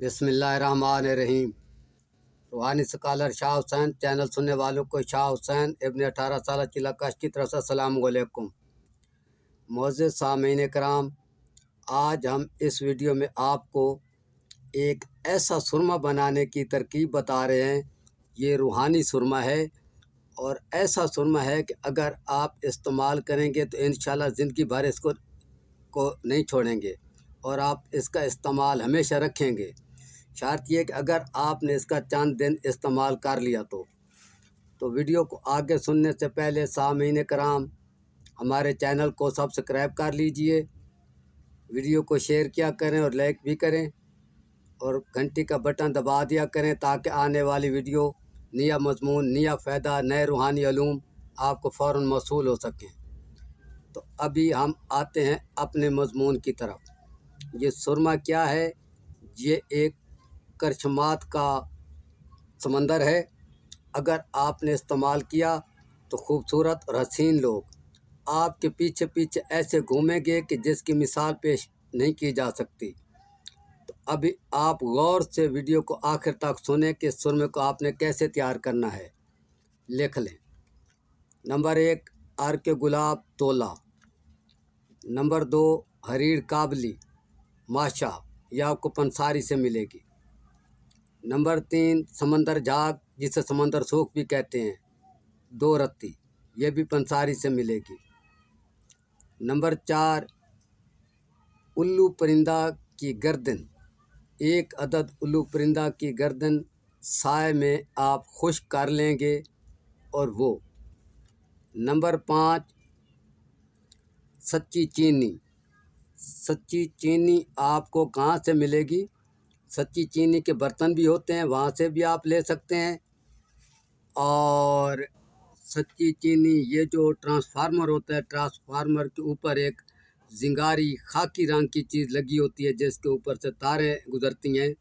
बिस्मिल्लाहिर्रहमानिर्रहीम। रूहानी scholar Shah Hussain channel सुनने वालों को शाह हुसैन इब्न 18 साल चिलाकाश की तरफ से अस्सलाम वालेकुम। मोअज़्ज़िज़ सामीन कराम, आज हम इस वीडियो में आपको एक ऐसा सुरमा बनाने की तरकीब बता रहे हैं। ये रूहानी सुरमा है और ऐसा सुरमा है कि अगर आप इस्तेमाल करेंगे तो इंशाल्लाह ज़िंदगी भर इसको नहीं छोड़ेंगे और आप इसका इस्तेमाल हमेशा रखेंगे। शर्त ये कि अगर आपने इसका चंद दिन इस्तेमाल कर लिया तो वीडियो को आगे सुनने से पहले सामीन कराम हमारे चैनल को सब्सक्राइब कर लीजिए, वीडियो को शेयर किया करें और लाइक भी करें और घंटी का बटन दबा दिया करें ताकि आने वाली वीडियो नया मज़मून, नया फ़ायदा, नए रूहानी उलूम आपको फ़ौरन मौसूल हो सकें। तो अभी हम आते हैं अपने मज़मून की तरफ। ये सुरमा क्या है? ये एक करशमात का समंदर है। अगर आपने इस्तेमाल किया तो खूबसूरत और हसीन लोग आपके पीछे पीछे ऐसे घूमेंगे कि जिसकी मिसाल पेश नहीं की जा सकती। तो अभी आप गौर से वीडियो को आखिर तक सुने कि इस सुरमे को आपने कैसे तैयार करना है। लिख लें। नंबर 1 अर्क गुलाब तोला। नंबर 2 हरीर काबली माशा, यह आपको पंसारी से मिलेगी। नंबर 3 समंदर झाग, जिसे समंदर सूख भी कहते हैं, 2 रत्ती, ये भी पंसारी से मिलेगी। नंबर 4 उल्लू परिंदा की गर्दन, 1 अदद उल्लू परिंदा की गर्दन साए में आप खुश्क कर लेंगे और वो। नंबर 5 सच्ची चीनी। सच्ची चीनी आपको कहाँ से मिलेगी? सच्ची चीनी के बर्तन भी होते हैं, वहाँ से भी आप ले सकते हैं। और सच्ची चीनी, ये जो ट्रांसफार्मर होता है, ट्रांसफार्मर के ऊपर एक जिंगारी खाकी रंग की चीज़ लगी होती है जिसके ऊपर से तारें गुजरती हैं,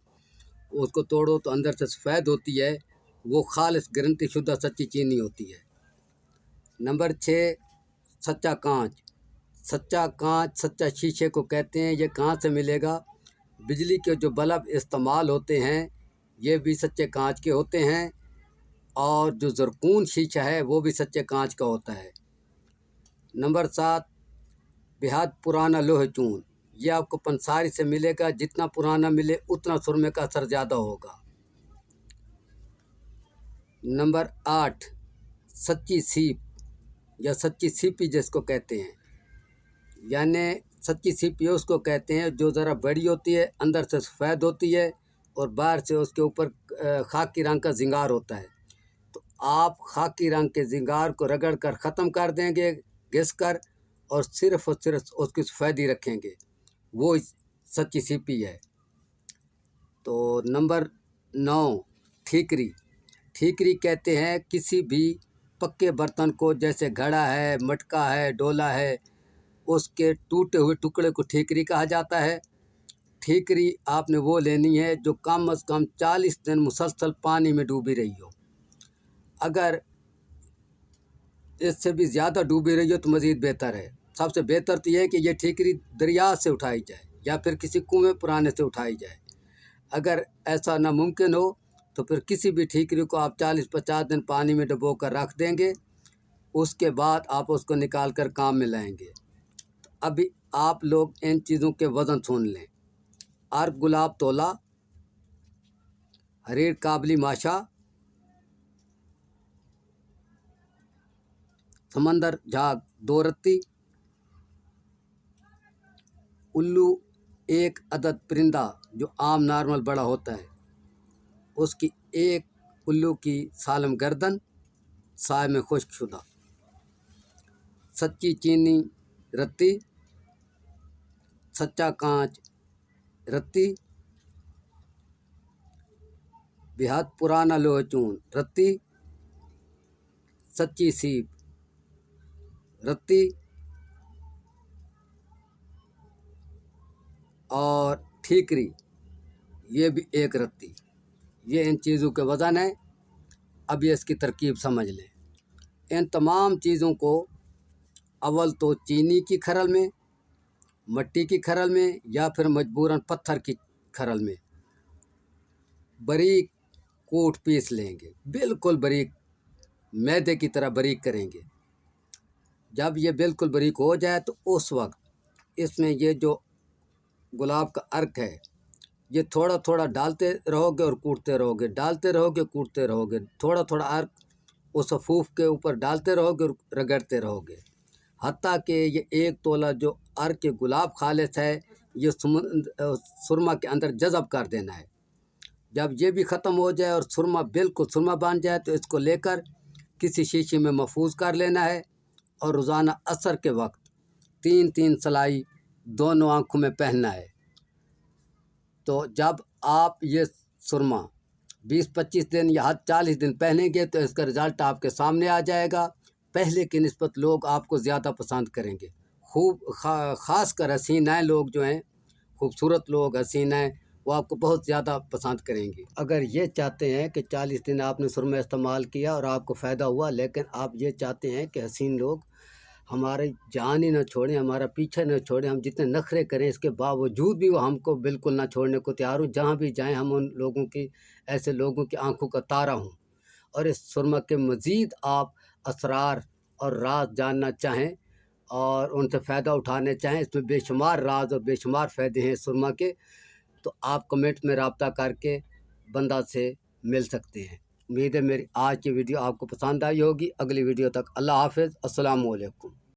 उसको तोड़ो तो अंदर से सफ़ेद होती है, वो खालिस गारंटी शुदा सच्ची चीनी होती है। नंबर 6 सच्चा कांच। सच्चा कांच, सच्चा शीशे को कहते हैं। ये कहाँ से मिलेगा? बिजली के जो बल्ब इस्तेमाल होते हैं ये भी सच्चे कांच के होते हैं और जो ज़रकून शीशा है वो भी सच्चे कांच का होता है। नंबर 7 बेहद पुराना लोहे चून, ये आपको पंसारी से मिलेगा। जितना पुराना मिले उतना सुरमे का असर ज़्यादा होगा। नंबर 8 सच्ची सीप या सच्ची सीपी जिसको कहते हैं, यानी सच्ची सीपी उसको कहते हैं जो ज़रा बड़ी होती है, अंदर से सफ़ेद होती है और बाहर से उसके ऊपर खाकी रंग का जिंगार होता है। तो आप खाकी रंग के जिंगार को रगड़ कर ख़त्म कर देंगे घिस कर और सिर्फ उसकी सफ़ेदी रखेंगे, वो सच्ची सीपी है। तो नंबर 9 ठीकरी। ठीकरी कहते हैं किसी भी पक्के बर्तन को, जैसे घड़ा है, मटका है, डोला है, उसके टूटे हुए टुकड़े को ठीकरी कहा जाता है। ठीकरी आपने वो लेनी है जो कम से कम 40 दिन मुसलसल पानी में डूबी रही हो। अगर इससे भी ज़्यादा डूबी रही हो तो मज़ीद बेहतर है। सबसे बेहतर तो यह है कि ये ठीकरी दरिया से उठाई जाए या फिर किसी कुएं पुराने से उठाई जाए। अगर ऐसा नामुमकिन हो तो फिर किसी भी ठीकरी को आप 40-50 दिन पानी में डुबो कर रख देंगे, उसके बाद आप उसको निकाल कर काम में लाएंगे। अभी आप लोग इन चीज़ों के वज़न सुन लें। अर्क गुलाब तोला, हरीर काबली माशा, समंदर झाग 2 रत्ती, उल्लू 1 अदद परिंदा जो आम नॉर्मल बड़ा होता है, उसकी 1 उल्लू की सालम गर्दन साए में खुश्क शुदा, सच्ची चीनी रत्ती, सच्चा कांच रत्ती, बेहद पुराना लोहे चून रत्ती, सच्ची सीप रत्ती और ठीकरी, ये भी 1 रत्ती। ये इन चीज़ों के वज़न है। अब ये इसकी तरकीब समझ लें। इन तमाम चीज़ों को अव्वल तो चीनी की खरल में, मट्टी की खरल में या फिर मजबूरन पत्थर की खरल में बारीक कूट पीस लेंगे, बिल्कुल बारीक, मैदे की तरह बारीक करेंगे। जब ये बिल्कुल बारीक हो जाए तो उस वक्त इसमें ये जो गुलाब का अर्क है ये थोड़ा थोड़ा डालते रहोगे और कूटते रहोगे, डालते रहोगे कूटते रहोगे, थोड़ा थोड़ा अर्क उस अफूफ के ऊपर डालते रहोगे और रगड़ते रहोगे, हत्ता कि ये 1 तोला जो अर्क गुलाब खालिस है ये सुरमा के अंदर जज़ब कर देना है। जब ये भी ख़त्म हो जाए और सुरमा बिल्कुल सुरमा बन जाए तो इसको लेकर किसी शीशी में महफूज कर लेना है और रोज़ाना असर के वक्त 3-3 सलाई दोनों आँखों में पहनना है। तो जब आप ये सुरमा 20-25 दिन या हद 40 दिन पहनेंगे तो इसका रिज़ल्ट आपके सामने आ जाएगा। पहले की निस्बत लोग आपको ज़्यादा पसंद करेंगे, ख़ास कर हसीनाएँ लोग जो हैं, खूबसूरत लोग हसीनाएँ, वो आपको बहुत ज़्यादा पसंद करेंगी। अगर ये चाहते हैं कि 40 दिन आपने सुरमा इस्तेमाल किया और आपको फ़ायदा हुआ, लेकिन आप ये चाहते हैं कि हसीन लोग हमारी जान ही न छोड़ें, हमारा पीछा न छोड़ें, हम जितने नखरे करें इसके बावजूद भी वो हमको बिल्कुल ना छोड़ने को तैयार हो, जहाँ भी जाएं हम उन लोगों की, ऐसे लोगों की आंखों का तारा हूँ। और इस सुरमा के मज़ीद आप असरार और राज जानना चाहें और उनसे फ़ायदा उठाने चाहें, इसमें बेशुमार राज और बेशुमार फ़ायदे हैं सुरमा के, तो आप कमेंट में रब्ता करके बंदा से मिल सकते हैं। उम्मीद है मेरी आज की वीडियो आपको पसंद आई होगी। अगली वीडियो तक अल्लाह हाफ़िज़, अस्सलामु अलैकुम।